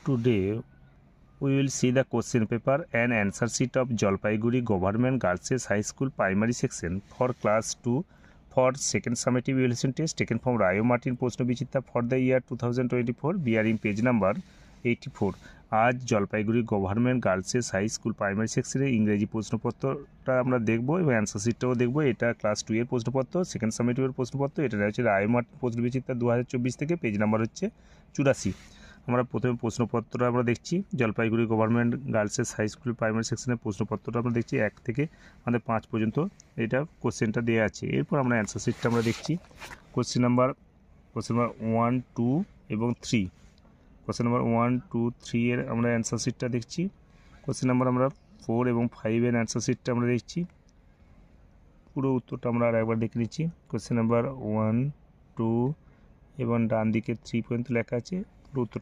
Today we will see the question paper and answer sheet of Jalpaiguri Government Girls High School Primary Section for Class 2 for second summative evaluation test taken from Rayo Martin Proshno Bichitra for the year 2024, bearing page number 84. আজ Jalpaiguri government girls high school primary সেকশনের ইংরেজি প্রশ্নপত্রটা আমরা দেখব এবং answer শিটটাও দেখব। এটা class 2 এর প্রশ্নপত্র, সেকেন্ড সামেটিভের প্রশ্নপত্র। এটা হচ্ছে রায় মার্টিন প্রশ্ন বিচিত্রা 2024 থেকে, পেজ নাম্বার হচ্ছে 84। আমরা প্রথমে প্রশ্নপত্রটা আমরা দেখছি। Jalpaiguri government girls high school primary সেকশনের প্রশ্নপত্রটা আমরা দেখছি 1 থেকে আমাদের 5 পর্যন্ত এটা কোশ্চেনটা দেওয়া আছে। এরপর আমরা অ্যান্সার শিটটা আমরা দেখছি। কোশ্চেন নাম্বার 1, 2 এবং 3। কোশ্চেন নাম্বার 1, 2, 3 এর আমরা অ্যান্সার শিটটা দেখছি। কোশ্চেন নাম্বার আমরা 4 এবং 5 এর অ্যান্সার শিটটা আমরা দেখছি। পুরো উত্তরটা আমরা আর একবার দেখে নিচ্ছি। কোশ্চেন নাম্বার 1, 2 এবং ডান দিকে 3 পর্যন্ত লেখা আছে। পুরো উত্তরটা